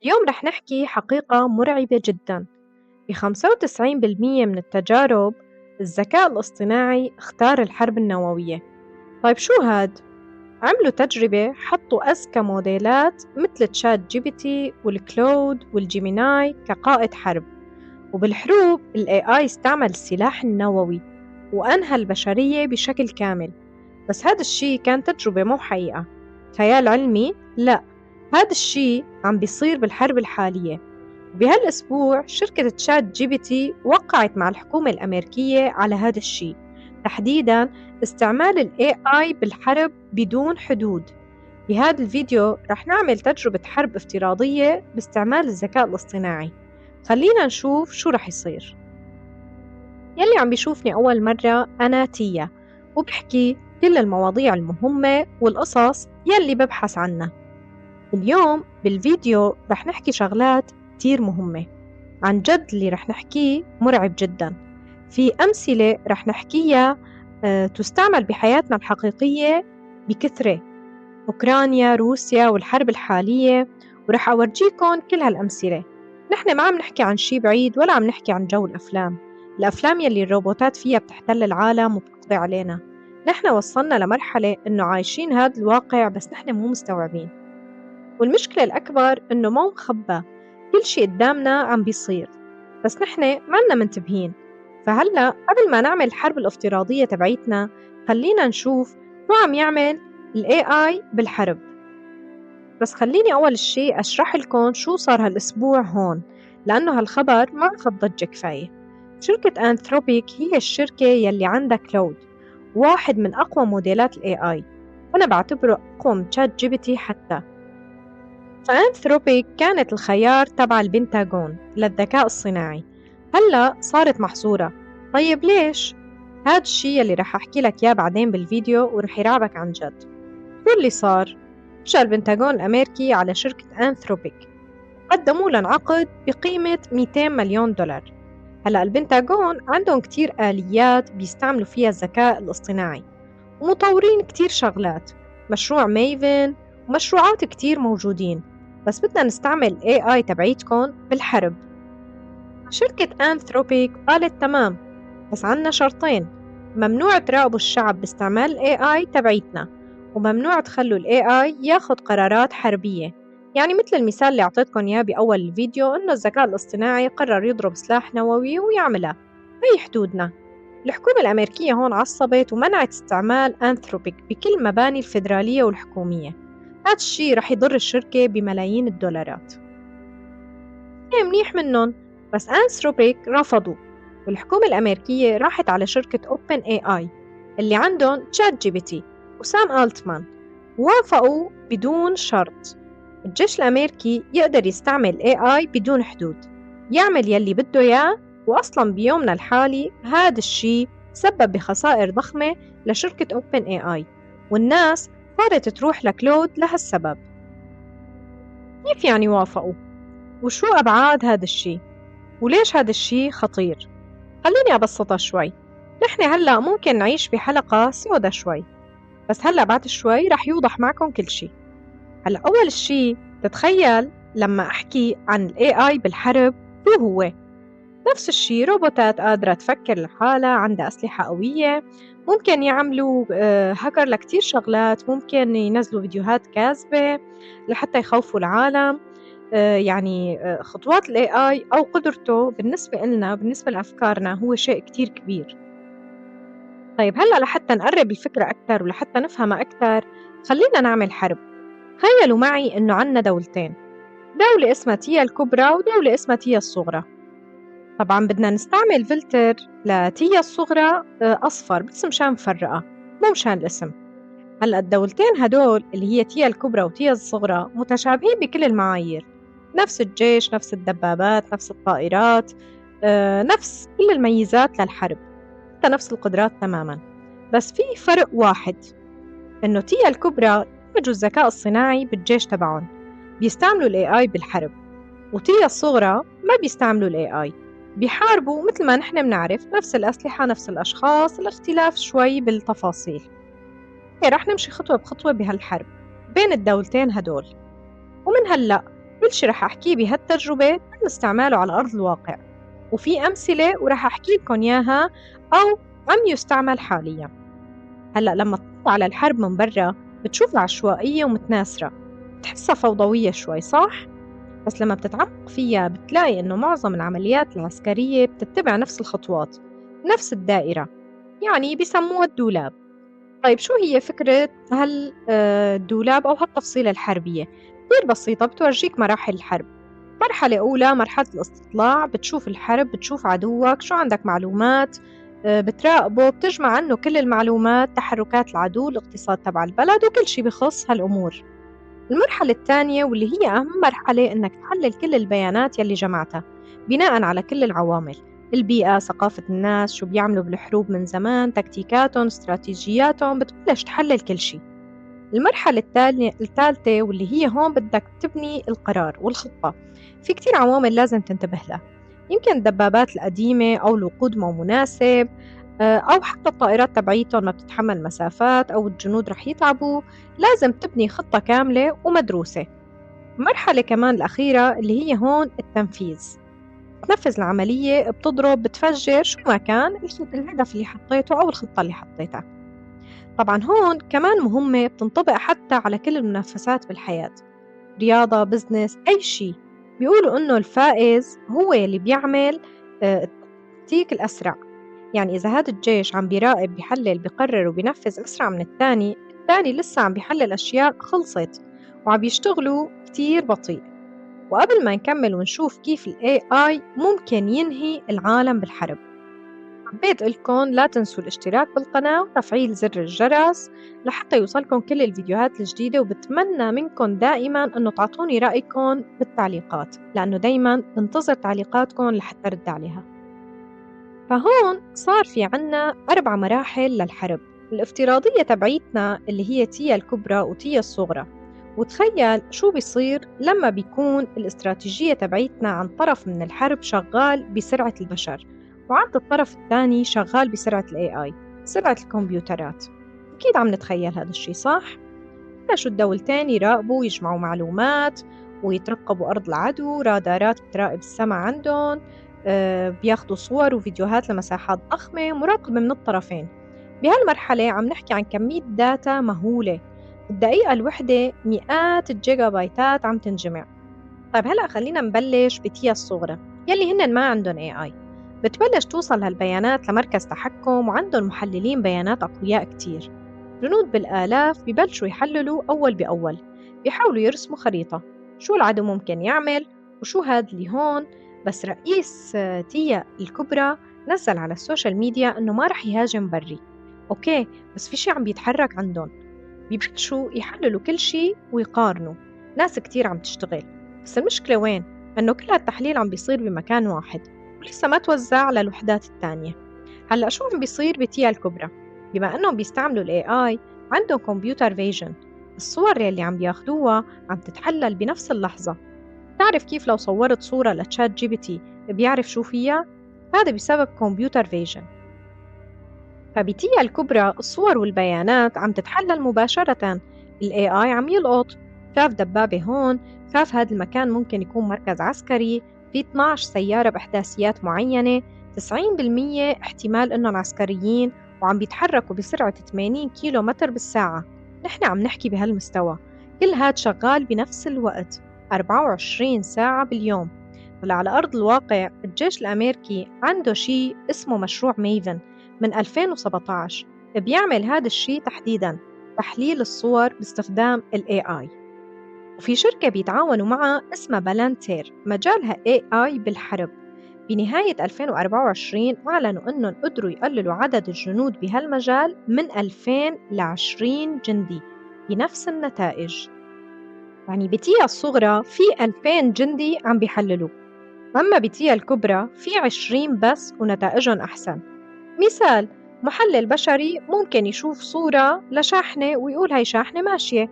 اليوم رح نحكي حقيقة مرعبة جداً. ب 95% من التجارب الذكاء الاصطناعي اختار الحرب النووية. طيب شو هاد؟ عملوا تجربة حطوا أذكى موديلات مثل تشات جي بي تي والكلود والجيميناي كقائد حرب، وبالحروب ال AI استعمل السلاح النووي وأنهى البشرية بشكل كامل. بس هذا الشي كان تجربة مو حقيقة، خيال علمي؟ لا، هذا الشي عم بيصير بالحرب الحالية. بهالأسبوع شركة تشات جي بي تي وقعت مع الحكومة الأمريكية على هذا الشي، تحديداً استعمال ال AI بالحرب بدون حدود. بهذا الفيديو رح نعمل تجربة حرب افتراضية باستعمال الذكاء الاصطناعي. خلينا نشوف شو رح يصير. يلي عم بيشوفني أول مرة أنا تيا، وبحكي كل المواضيع المهمة والقصص يلي ببحث عنها. اليوم بالفيديو رح نحكي شغلات كتير مهمة، عن جد اللي رح نحكيه مرعب جدا. في أمثلة رح نحكيها تستعمل بحياتنا الحقيقية بكثرة، أوكرانيا، روسيا والحرب الحالية، ورح أورجيكم كل هالأمثلة. نحن ما عم نحكي عن شي بعيد ولا عم نحكي عن جو الأفلام يلي الروبوتات فيها بتحتل العالم وبتقضي علينا. نحن وصلنا لمرحلة إنه عايشين هذا الواقع بس نحن مو مستوعبين. والمشكلة الأكبر إنه مو مخبى، كل شي قدامنا عم بيصير بس نحن ما منتبهين. فهلأ قبل ما نعمل الحرب الافتراضية تبعيتنا، خلينا نشوف شو عم يعمل ال AI بالحرب. بس خليني أول شي أشرح لكم شو صار هالأسبوع هون، لأنه هالخبر ما أخذ ضجة كفاية. شركة أنثروبيك هي الشركة يلي عندها كلود، واحد من أقوى موديلات ال AI. أنا بعتبره أقوى من تشات جي بي تي حتى. فأنثروبيك كانت الخيار تبع البنتاغون للذكاء الصناعي، هلأ صارت محظورة. طيب ليش؟ هاد الشي اللي رح أحكي لك إياه بعدين بالفيديو ورح يرعبك عن جد. شو اللي صار؟ إجا البنتاغون الأمريكي على شركة أنثروبيك، قدموا لها عقد بقيمة 200 مليون دولار. هلأ البنتاغون عندهم كتير آليات بيستعملوا فيها الذكاء الاصطناعي، ومطورين كتير شغلات، مشروع ميفن ومشروعات كتير موجودين. بس بدنا نستعمل AI تبعيتكم بالحرب. شركة أنثروبيك قالت تمام، بس عنا شرطين: ممنوع تراقبوا الشعب باستعمال ال AI تبعيتنا، وممنوع تخلوا ال AI ياخد قرارات حربية. يعني مثل المثال اللي أعطيتكم إياه بأول الفيديو، إنه الذكاء الاصطناعي قرر يضرب سلاح نووي ويعملها. هي حدودنا. الحكومة الأمريكية هون عصبت ومنعت استعمال أنثروبيك بكل مباني الفيدرالية والحكومية. هذا الشيء رح يضر الشركة بملايين الدولارات. إيه منيح منهم، بس أنثروبيك رفضوا، والحكومة الأمريكية راحت على شركة أوبن اي آي اللي عندهم تشات جي بي تي وسام ألتمان، وافقوا بدون شرط. الجيش الأمريكي يقدر يستعمل AI بدون حدود، يعمل يلي بده إياه. وأصلاً بيومنا الحالي هذا الشيء سبب بخسائر ضخمة لشركة أوبن AI، والناس صارت تروح لكلود لهالسبب. كيف يعني وافقوا؟ وشو أبعاد هذا الشيء؟ وليش هذا الشيء خطير؟ خليني أبسطها شوي. نحن هلأ ممكن نعيش بحلقة سودة شوي، بس هلأ بعد شوي رح يوضح معكم كل شيء. هلأ أول شيء تتخيل لما أحكي عن ال AI بالحرب شو هو؟ نفس الشيء، روبوتات قادرة تفكر لحالها، عندها أسلحة قوية، ممكن يعملوا هاكر لكتير شغلات، ممكن ينزلوا فيديوهات كاذبة لحتى يخوفوا العالم. يعني خطوات ال AI أو قدرته بالنسبة لنا، بالنسبة لأفكارنا، هو شيء كتير كبير. طيب هلأ لحتى نقرب الفكرة أكتر ولحتى نفهمها أكتر، خلينا نعمل حرب. تخيلوا معي إنه عنا دولتين، دولة اسمها تيا الكبرى ودولة اسمها تيا الصغرى. طبعا بدنا نستعمل فلتر لتيا الصغرى أصفر بس مشان مفرقة، مو مشان الاسم. هلأ الدولتين هدول اللي هي تيا الكبرى وتيا الصغرى متشابهين بكل المعايير، نفس الجيش، نفس الدبابات، نفس الطائرات، نفس كل الميزات للحرب، حتى نفس القدرات تماما. بس في فرق واحد، إنه تيا الكبرى دمجوا الذكاء الصناعي بالجيش تبعهم، بيستعملوا ال AI بالحرب، وتيا الصغرى ما بيستعملوا ال AI، بيحاربوا مثل ما نحن بنعرف، نفس الأسلحة، نفس الأشخاص، الاختلاف شوي بالتفاصيل. هي رح نمشي خطوة بخطوة بهالحرب بين الدولتين هدول. ومن هلأ كل كل شي رح أحكيه بهالتجربة تم استعماله على أرض الواقع، وفي أمثلة ورح أحكي لكم إياها أو عم يستعمل حالياً. هلأ لما تطلع على الحرب من برا بتشوفها عشوائية ومتناثرة، بتحسها فوضوية شوي صح؟ بس لما بتتعمق فيها بتلاقي إنه معظم العمليات العسكرية بتتبع نفس الخطوات، نفس الدائرة، يعني بيسموها الدولاب. طيب شو هي فكرة الدولاب أو هالتفصيلة الحربية؟ كتير بسيطة، بتورجيك مراحل الحرب. مرحلة أولى مرحلة الاستطلاع، بتشوف الحرب، بتشوف عدوك شو عندك معلومات، بتراقبه، بتجمع عنه كل المعلومات، تحركات العدو، الاقتصاد تبع البلد، وكل شي بخص هالأمور. المرحلة الثانية واللي هي أهم مرحلة إنك تحلل كل البيانات يلي جمعتها بناء على كل العوامل: البيئة، ثقافة الناس، شو بيعملوا بالحروب من زمان، تكتيكاتهم، استراتيجياتهم، بتبلش تحلل كل شي. المرحلة الثالثة واللي هي هون بدك تبني القرار والخطة. في كتير عوامل لازم تنتبه لها، يمكن الدبابات القديمة أو الوقود مو مناسب، أو حتى الطائرات تبعيتهم ما بتتحمل مسافات، أو الجنود رح يتعبوا. لازم تبني خطة كاملة ومدروسة. المرحلة كمان الأخيرة اللي هي هون التنفيذ، تنفذ العملية، بتضرب، بتفجر، شو ما كان الهدف اللي حطيته أو الخطة اللي حطيتها. طبعا هون كمان مهمة بتنطبق حتى على كل المنافسات بالحياة، رياضة، بزنس، أي شيء. بيقولوا إنه الفائز هو اللي بيعمل التكتيك الأسرع. يعني إذا هذا الجيش عم بيراقب، بيحلل، بيقرر وبينفذ أسرع من الثاني لسه عم بيحلل أشياء خلصت وعم بيشتغلوا كتير بطيء. وقبل ما نكمل ونشوف كيف ال AI ممكن ينهي العالم بالحرب، حبيت لكم لا تنسوا الاشتراك بالقناة وتفعيل زر الجرس لحتى يوصلكم كل الفيديوهات الجديدة. وبتمنى منكم دائما أنه تعطوني رأيكم بالتعليقات، لأنه دايما بنتظر تعليقاتكم لحتى أرد عليها. فهون صار في عنا 4 مراحل للحرب الافتراضية تبعيتنا اللي هي تيا الكبرى وتيا الصغرى. وتخيل شو بيصير لما بيكون الاستراتيجية تبعيتنا عن طرف من الحرب شغال بسرعة البشر، وعند الطرف الثاني شغال بسرعة ال AI، سرعة الكمبيوترات. أكيد عم نتخيل هذا الشي صح؟ بلشوا الدولتين يراقبوا ويجمعوا معلومات ويترقبوا أرض العدو، رادارات بتراقب السما عندهم، بياخدوا صور وفيديوهات لمساحات ضخمة، مراقبة من الطرفين. بهالمرحلة عم نحكي عن كمية داتا مهولة، الدقيقة الوحدة مئات الجيجا بايتات عم تنجمع. طيب هلأ خلينا نبلش بتيا الصغرى يلي هن ما عندهم AI. بتبلش توصل هالبيانات لمركز تحكم، وعندهم محللين بيانات أقوياء كتير. جنود بالآلاف ببلشوا يحللوا أول بأول، بيحاولوا يرسموا خريطة شو العدو ممكن يعمل وشو هاد اللي هون. بس رئيس تيا الكبرى نزل على السوشيال ميديا إنه ما رح يهاجم بري. أوكي، بس في شي عم بيتحرك عندهم. بيبلشوا يحللوا كل شي ويقارنوا، ناس كتير عم تشتغل. بس المشكلة وين؟ إنه كل هالتحليل عم بيصير بمكان واحد ولسه ما توزع على الوحدات التانية. هلأ شو عم بيصير بتيا الكبرى؟ بما أنهم بيستعملوا ال AI عندهم كمبيوتر فيجن، الصور يلي عم بياخدوها عم تتحلل بنفس اللحظة. تعرف كيف لو صورت صورة لتشات جي بي تي بيعرف شو فيها؟ هذا بسبب كمبيوتر فيجن. فبتيا الكبرى الصور والبيانات عم تتحلل مباشرة، ال AI عم يلقط، شاف دبابة هون، شاف هذا المكان ممكن يكون مركز عسكري، في 12 سيارة بإحداثيات معينة، 90% احتمال إنهم عسكريين وعم بيتحركوا بسرعة 80 كيلو متر بالساعة. نحن عم نحكي بهالمستوى، كل هاد شغال بنفس الوقت 24 ساعة باليوم. هلا على أرض الواقع الجيش الأمريكي عنده شيء اسمه مشروع ميفن من 2017، بيعمل هذا الشيء تحديداً، تحليل الصور باستخدام ال AI. وفي شركة بيتعاونوا معها اسمها بالانتير مجالها AI بالحرب. بنهاية 2024 أعلنوا أنهم قدروا يقللوا عدد الجنود بهالمجال من 2000 ل 20 جندي بنفس النتائج. يعني بتيا الصغرى في 2000 جندي عم بيحللوا، أما بتيا الكبرى في 20 بس ونتائجهم أحسن. مثال، محلل بشري ممكن يشوف صورة لشاحنة ويقول هاي شاحنة ماشية،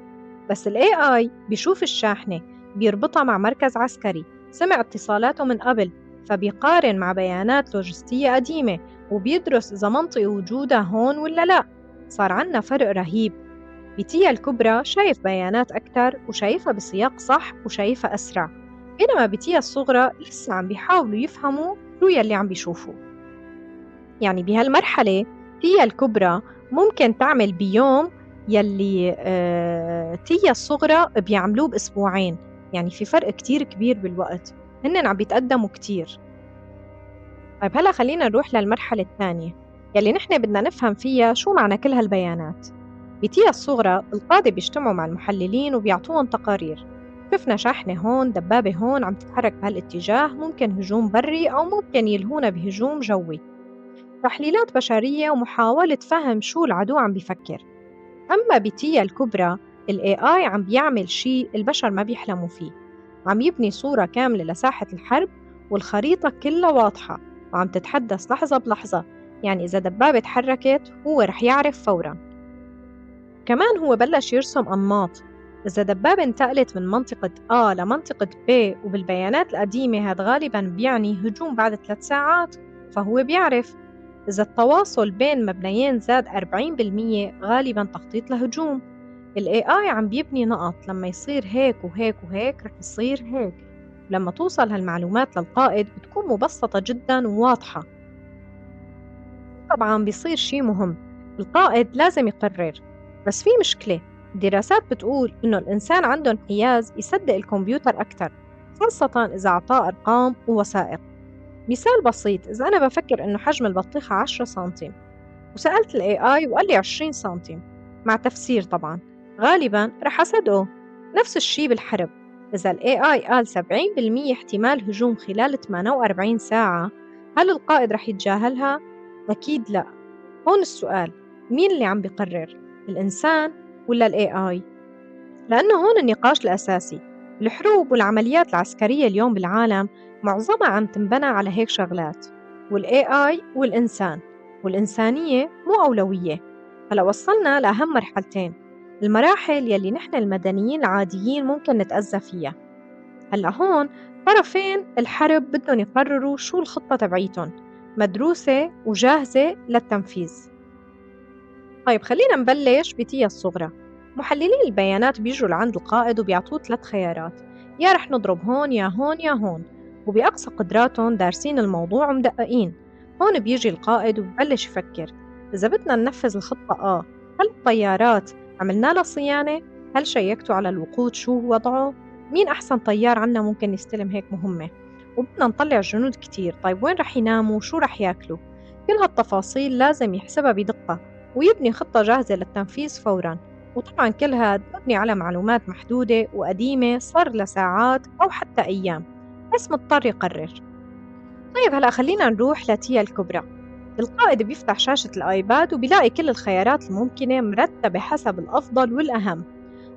بس ال AI بيشوف الشاحنة، بيربطها مع مركز عسكري، سمع اتصالاته من قبل، فبيقارن مع بيانات لوجستية قديمة وبيدرس إذا منطقي وجودها هون ولا لا. صار عنا فرق رهيب. بتيا الكبرى شايف بيانات أكتر وشايفها بسياق صح وشايفها أسرع، بينما بتيا الصغرى لسه عم بيحاولوا يفهموا شو يلي عم بيشوفوا. يعني بهالمرحلة تيا الكبرى ممكن تعمل بيوم يلي تيا الصغرى بيعملوه بأسبوعين. يعني في فرق كتير كبير بالوقت، هنن عم بيتقدموا كتير. طيب هلأ خلينا نروح للمرحلة الثانية يلي نحن بدنا نفهم فيها شو معنى كل هالبيانات. بتيا الصغرى القادة بيجتمعوا مع المحللين وبيعطوهم تقارير. شفنا شاحنة هون، دبابة هون عم تتحرك بهالاتجاه، ممكن هجوم بري أو ممكن يلهونا بهجوم جوي. تحليلات بشرية ومحاولة فهم شو العدو عم بيفكر. أما بتيا الكبرى ال AI عم بيعمل شيء البشر ما بيحلموا فيه، عم يبني صورة كاملة لساحة الحرب، والخريطة كلها واضحة وعم تتحدث لحظة بلحظة. يعني إذا دبابة تحركت هو رح يعرف فوراً. كمان هو بلش يرسم أنماط. إذا دبابة انتقلت من منطقة A لمنطقة B وبالبيانات القديمة هاد غالباً بيعني هجوم بعد 3 ساعات، فهو بيعرف. إذا التواصل بين مبنيين زاد 40% غالباً تخطيط لهجوم. ال AI عم بيبني نقط، لما يصير هيك وهيك وهيك رح يصير هيك. لما توصل هالمعلومات للقائد بتكون مبسطة جداً وواضحة. طبعاً بيصير شي مهم، القائد لازم يقرر. بس في مشكلة، الدراسات بتقول إنه الإنسان عنده انحياز يصدق الكمبيوتر أكتر، خاصة إذا أعطاه أرقام ووثائق. مثال بسيط، إذا أنا بفكر إنه حجم البطيخة 10 سنتيم وسألت ال AI وقال لي 20 سنتيم مع تفسير طبعاً، غالباً رح أصدقه. نفس الشي بالحرب، إذا ال AI قال 70% احتمال هجوم خلال 48 ساعة، هل القائد رح يتجاهلها؟ أكيد لا. هون السؤال، مين اللي عم بيقرر؟ الإنسان ولا ال AI؟ لأنه هون النقاش الأساسي. الحروب والعمليات العسكرية اليوم بالعالم معظمها عم تنبنى على هيك شغلات، وال AI والإنسان والإنسانية مو أولوية. هلأ وصلنا لأهم مرحلتين، المراحل يلي نحن المدنيين العاديين ممكن نتأذى فيها. هلأ هون طرفين الحرب بدهم يقرروا شو الخطة تبعيتهم، مدروسة وجاهزة للتنفيذ. طيب خلينا نبلش بتيا الصغرى. محللين البيانات بيجوا لعند القائد وبيعطوه 3 خيارات، يا رح نضرب هون يا هون يا هون، وبأقصى قدراتهم دارسين الموضوع ومدققين. هون بيجي القائد وببلش يفكر، إذا بدنا ننفذ الخطة هل الطيارات عملنا لها صيانة؟ هل شيكتوا على الوقود شو وضعه؟ مين أحسن طيار عنا ممكن يستلم هيك مهمة؟ وبدنا نطلع جنود كتير، طيب وين رح يناموا وشو رح ياكلوا؟ كل هالتفاصيل لازم يحسبها بدقة ويبني خطة جاهزة للتنفيذ فوراً. وطبعاً كل هاد مبني على معلومات محدودة وقديمة صار لها ساعات أو حتى أيام، بس مضطر يقرر. طيب هلأ خلينا نروح لتيا الكبرى. القائد بيفتح شاشة الآيباد وبيلاقي كل الخيارات الممكنة مرتبة حسب الأفضل والأهم.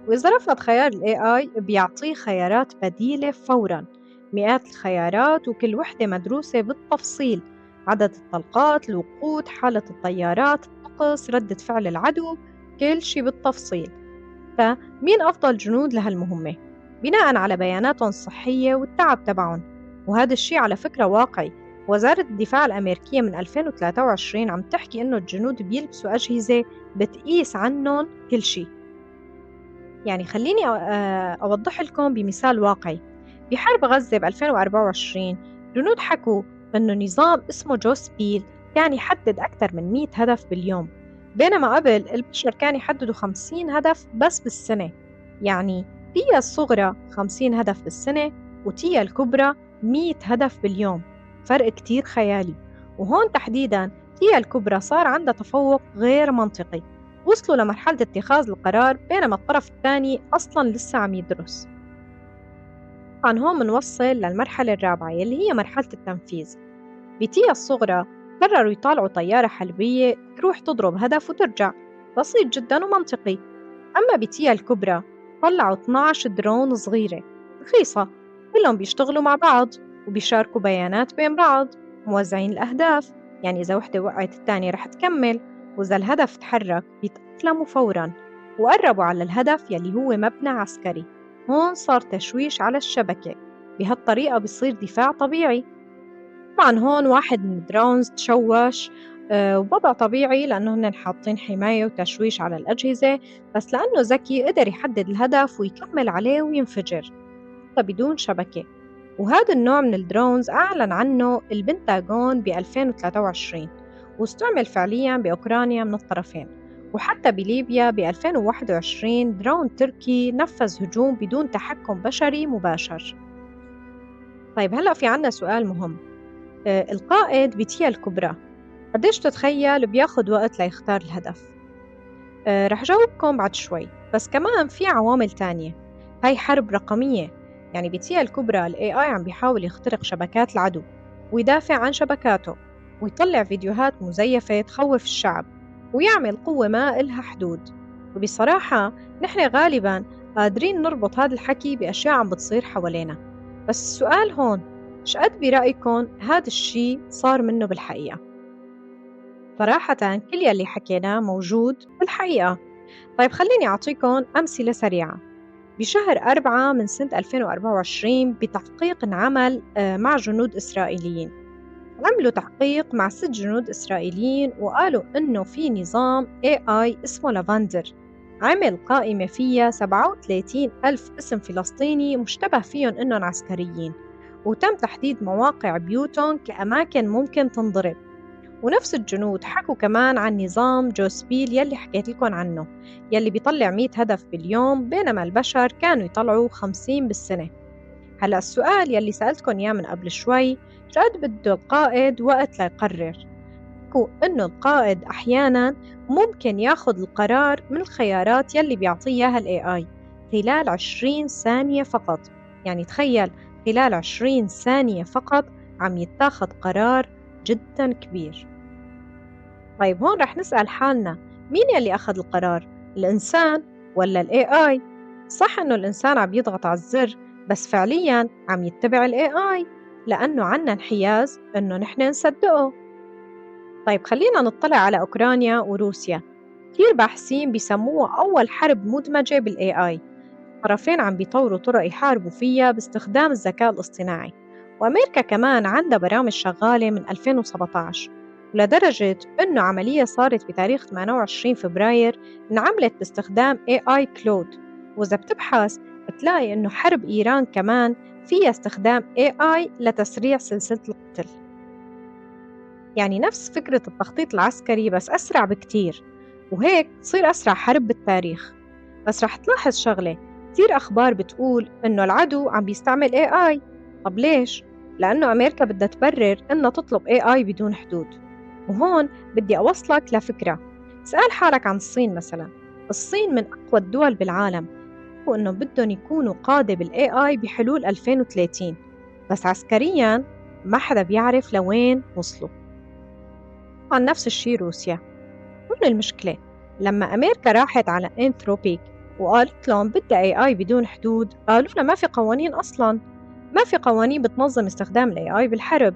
وإذا رفض خيار ال AI بيعطيه خيارات بديلة فوراً، مئات الخيارات وكل وحدة مدروسة بالتفصيل، عدد الطلقات، الوقود، حالة الطيارات، الطقس، ردة فعل العدو، كل شي بالتفصيل. فمين أفضل جنود لهالمهمة بناء على بياناتهم الصحية والتعب تبعهم. وهذا الشي على فكرة واقعي، وزارة الدفاع الأمريكية من 2023 عم تحكي إنه الجنود بيلبسوا أجهزة بتقيس عنهم كل شي. يعني خليني أوضح لكم بمثال واقعي. بحرب غزة ب 2024 جنود حكوا إنه نظام اسمه جو سبيل كان يحدد أكثر من 100 هدف باليوم، بينما قبل البشر كانوا يحددوا 50 هدف بس بالسنة. يعني تيا الصغرى 50 هدف بالسنة وتيا الكبرى 100 هدف باليوم، فرق كتير خيالي. وهون تحديداً تيا الكبرى صار عندها تفوق غير منطقي، وصلوا لمرحلة اتخاذ القرار بينما الطرف الثاني أصلاً لسه عم يدرس. طبعاً هون منوصل للمرحلة الرابعة يلي هي مرحلة التنفيذ. بتيا الصغرى قرروا يطالعوا طيارة حربية تروح تضرب هدف وترجع، بسيط جداً ومنطقي. أما بتيا الكبرى طلعوا 12 درون صغيرة رخيصة، كلهم بيشتغلوا مع بعض وبيشاركوا بيانات بين بعض، موزعين الأهداف. يعني إذا وحدة وقعت الثانية رح تكمل، وإذا الهدف تحرك بيتأقلموا فوراً وقربوا على الهدف يلي هو مبنى عسكري. هون صار تشويش على الشبكة، بهالطريقة بيصير دفاع طبيعي. طبعاً هون واحد من الدرونز تشوش، وبضع طبيعي لأنه هن حاطين حماية وتشويش على الأجهزة، بس لأنه ذكي قدر يحدد الهدف ويكمل عليه وينفجر حتى بدون شبكة. وهذا النوع من الدرونز أعلن عنه البنتاغون ب 2023 واستعمل فعلياً بأوكرانيا من الطرفين، وحتى بليبيا ب 2021 درون تركي نفذ هجوم بدون تحكم بشري مباشر. طيب هلأ في عنا سؤال مهم. القائد بتيا الكبرى قديش تتخيل بياخد وقت ليختار الهدف؟ رح جاوبكم بعد شوي، بس كمان في عوامل تانية. هاي حرب رقمية، يعني بتيا الكبرى ال AI عم بيحاول يخترق شبكات العدو ويدافع عن شبكاته ويطلع فيديوهات مزيفة تخوف الشعب ويعمل قوة ما إلها حدود. وبصراحة نحن غالباً قادرين نربط هذا الحكي بأشياء عم بتصير حوالينا، بس السؤال هون، شقد برأيكم هذا الشي صار منه بالحقيقة؟ صراحة كل يلي حكيناه موجود بالحقيقة. طيب خليني أعطيكم أمثلة سريعة. بشهر 4 من سنة 2024 بتحقيق انعمل مع جنود إسرائيليين، عملوا تحقيق مع 6 جنود إسرائيليين وقالوا إنه في نظام AI اسمه لافاندر عمل قائمة فيها 37 ألف اسم فلسطيني مشتبه فيهم إنهم عسكريين، وتم تحديد مواقع بيوتهم كأماكن ممكن تنضرب. ونفس الجنود حكوا كمان عن نظام جوسبيل يلي حكيت لكم عنه، يلي بيطلع 100 هدف باليوم بينما البشر كانوا يطلعوا 50 بالسنة. هلأ السؤال يلي سألتكم إياه من قبل شوي، شقد بده القائد وقت ليقرر؟ حكوا إنه القائد أحياناً ممكن ياخد القرار من الخيارات يلي بيعطيه إياها ال AI خلال 20 ثانية فقط. يعني تخيل، خلال 20 ثانية فقط عم يتاخد قرار جداً كبير. طيب هون رح نسأل حالنا، مين يلي أخذ القرار؟ الإنسان ولا ال AI؟ صح إنه الإنسان عم يضغط على الزر، بس فعلياً عم يتبع ال AI لأنه عنا انحياز إنه نحن نصدقه. طيب خلينا نطلع على أوكرانيا وروسيا. كتير باحثين بيسموها أول حرب مدمجة بال AI. الطرفين عم بيطوروا طرق يحاربوا فيها باستخدام الذكاء الاصطناعي، وأمريكا كمان عندها برامج شغالة من 2017، ولدرجة إنه عملية صارت بتاريخ 28 فبراير انعملت باستخدام AI كلود. وإذا بتبحث بتلاقي إنه حرب إيران كمان فيها استخدام AI لتسريع سلسلة القتل. يعني نفس فكرة التخطيط العسكري بس أسرع بكتير، وهيك تصير أسرع حرب بالتاريخ. بس رح تلاحظ شغلة، كتير أخبار بتقول إنه العدو عم بيستعمل AI. طب ليش؟ لأنه أمريكا بدها تبرر إنها تطلب AI بدون حدود. وهون بدي أوصلك لفكرة. اسأل حالك عن الصين مثلا. الصين من أقوى الدول بالعالم، وإنه بدهم يكونوا قادة بال AI بحلول 2030، بس عسكرياً ما حدا بيعرف لوين وصلوا. طبعاً نفس الشي روسيا. هون المشكلة، لما أمريكا راحت على أنثروبيك وقالت لهم بدها AI بدون حدود، قالوا لها ما في قوانين أصلاً، ما في قوانين بتنظم استخدام ال AI بالحرب.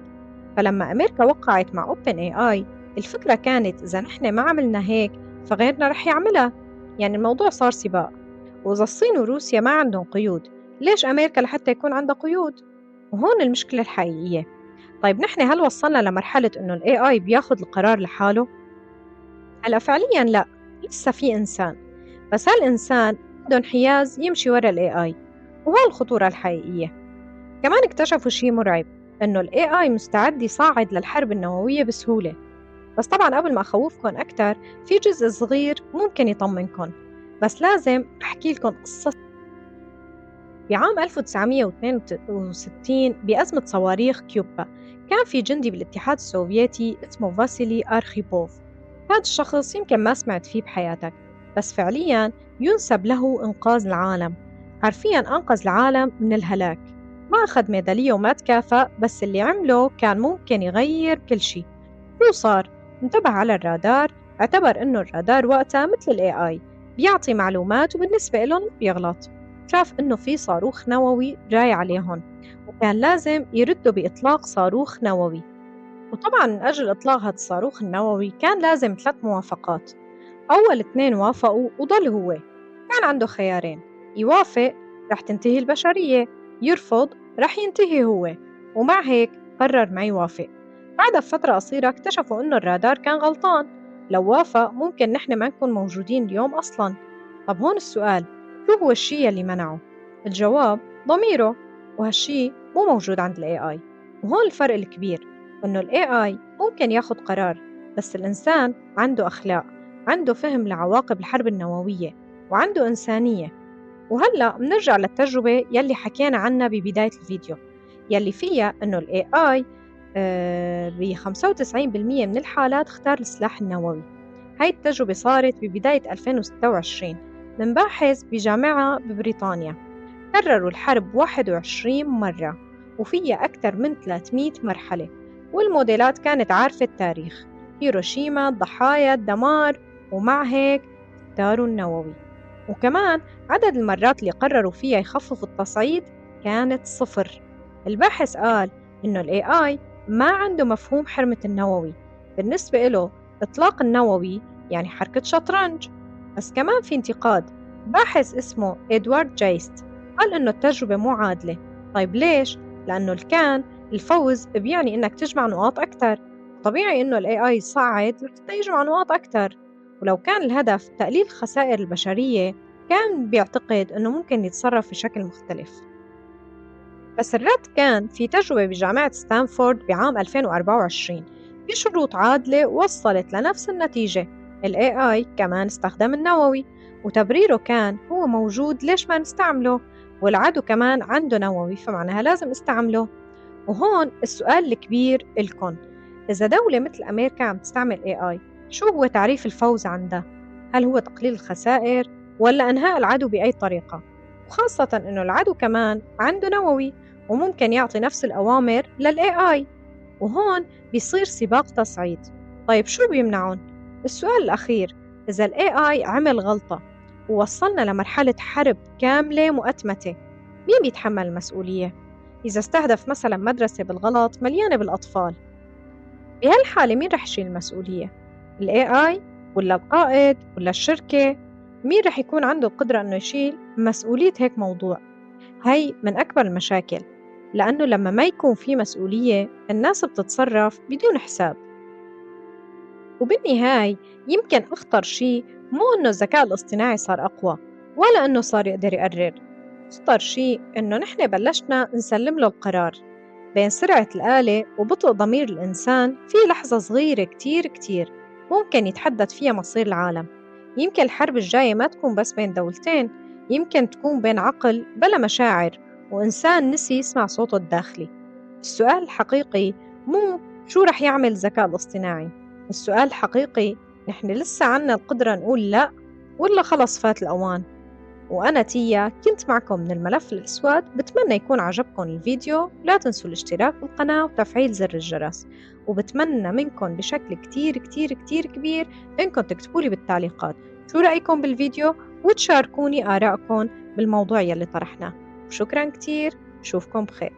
فلما أمريكا وقعت مع OpenAI، الفكرة كانت إذا نحن ما عملنا هيك فغيرنا رح يعملها، يعني الموضوع صار سباق. وإذا الصين وروسيا ما عندهم قيود، ليش أمريكا لحتى يكون عندها قيود؟ وهون المشكلة الحقيقية. طيب نحن هل وصلنا لمرحلة إنه ال AI بياخد القرار لحاله؟ هلأ فعلياً لأ، لسه في إنسان، بس هالإنسان عنده انحياز يمشي ورا ال AI، وهون الخطورة الحقيقية. كمان اكتشفوا شي مرعب، إنه ال AI مستعد يصعد للحرب النووية بسهولة. بس طبعاً قبل ما أخوفكن أكتر، في جزء صغير ممكن يطمنكن، بس لازم أحكي لكم قصة. بعام 1962 بأزمة صواريخ كيوبا، كان في جندي بالاتحاد السوفيتي اسمه فاسيلي أرخيبوف. هذا الشخص يمكن ما سمعت فيه بحياتك، بس فعلياً ينسب له إنقاذ العالم. حرفياً أنقذ العالم من الهلاك. ما أخذ ميدالية وما تكافأ، بس اللي عمله كان ممكن يغير كل شيء. شو صار؟ انتبه على الرادار، اعتبر إنه الرادار وقتها مثل ال AI بيعطي معلومات وبالنسبة لهم بيغلط. شاف إنه في صاروخ نووي جاي عليهم، وكان لازم يردوا بإطلاق صاروخ نووي. وطبعاً من أجل إطلاق هذا الصاروخ النووي كان لازم 3 موافقات. أول 2 وافقوا وضل هو. كان عنده خيارين، يوافق رح تنتهي البشرية، يرفض رح ينتهي هو. ومع هيك قرر ما يوافق. بعدها بفترة قصيرة اكتشفوا إنه الرادار كان غلطان، لو وافق ممكن نحن ما نكون موجودين اليوم أصلاً. طب هون السؤال، شو هو الشي اللي منعه؟ الجواب ضميره، وهالشي مو موجود عند ال AI. وهون الفرق الكبير، إنه ال AI ممكن ياخد قرار، بس الإنسان عنده أخلاق، عنده فهم لعواقب الحرب النووية، وعنده إنسانية. وهلأ منرجع للتجربة يلي حكينا عنها ببداية الفيديو، يلي فيها إنه ال AI ب 95% من الحالات اختار السلاح النووي. هاي التجربة صارت ببداية 2026 من باحث بجامعة ببريطانيا. كرروا الحرب 21 مرة، وفيها أكثر من 300 مرحلة، والموديلات كانت عارفة التاريخ: هيروشيما، الضحايا، الدمار، ومع هيك اختاروا النووي. وكمان عدد المرات اللي قرروا فيها يخففوا التصعيد كانت صفر. الباحث قال إنه ال AI ما عنده مفهوم حرمة النووي، بالنسبة له إطلاق النووي يعني حركة شطرنج. بس كمان في انتقاد. باحث اسمه إدوارد جايست قال إنه التجربة مو عادلة. طيب ليش؟ لأنه الفوز بيعني إنك تجمع نقاط أكتر. طبيعي إنه ال AI يصعد لحتى يجمع نقاط أكتر. ولو كان الهدف تقليل خسائر البشرية، كان بيعتقد إنه ممكن يتصرف بشكل مختلف. بس الرد كان في تجربة بجامعة ستانفورد بعام 2024 بشروط عادلة وصلت لنفس النتيجة. ال AI كمان استخدم النووي، وتبريره كان هو موجود ليش ما نستعمله، والعدو كمان عنده نووي فمعناها لازم استعمله. وهون السؤال الكبير إلكن: إذا دولة مثل أمريكا عم تستعمل AI، شو هو تعريف الفوز عندها؟ هل هو تقليل الخسائر ولا إنهاء العدو بأي طريقة؟ وخاصة إنه العدو كمان عنده نووي وممكن يعطي نفس الأوامر لل AI. وهون بيصير سباق تصعيد. طيب شو بيمنعون؟ السؤال الأخير: إذا ال AI عمل غلطة ووصلنا لمرحلة حرب كاملة مؤتمتة، مين بيتحمل المسؤولية؟ إذا استهدف مثلا مدرسة بالغلط مليانة بالأطفال، بهالحالة مين رح يشيل المسؤولية؟ ال AI ولا القائد ولا الشركة؟ مين رح يكون عنده القدرة إنه يشيل مسؤولية هيك موضوع؟ هاي من أكبر المشاكل، لأنه لما ما يكون في مسؤولية الناس بتتصرف بدون حساب. وبالنهاية يمكن أخطر شيء مو إنه الذكاء الاصطناعي صار أقوى، ولا إنه صار يقدر يقرر. أخطر شيء إنه نحن بلشنا نسلم له القرار. بين سرعة الآلة وبطء ضمير الإنسان في لحظة صغيرة كتير كتير ممكن يتحدد فيها مصير العالم. يمكن الحرب الجاية ما تكون بس بين دولتين، يمكن تكون بين عقل بلا مشاعر وإنسان نسي يسمع صوته الداخلي. السؤال الحقيقي مو شو رح يعمل الذكاء الاصطناعي، السؤال الحقيقي: نحن لسه عنا القدرة نقول لا ولا خلص فات الأوان؟ وأنا تيا كنت معكم من الملف الأسود. بتمنى يكون عجبكم الفيديو. لا تنسوا الاشتراك بالقناة وتفعيل زر الجرس، وبتمنى منكم بشكل كتير كتير كتير كبير إنكم تكتبولي بالتعليقات شو رأيكم بالفيديو، وتشاركوني آراءكم بالموضوع يلي طرحناه. وشكرا كتير، بشوفكم بخير.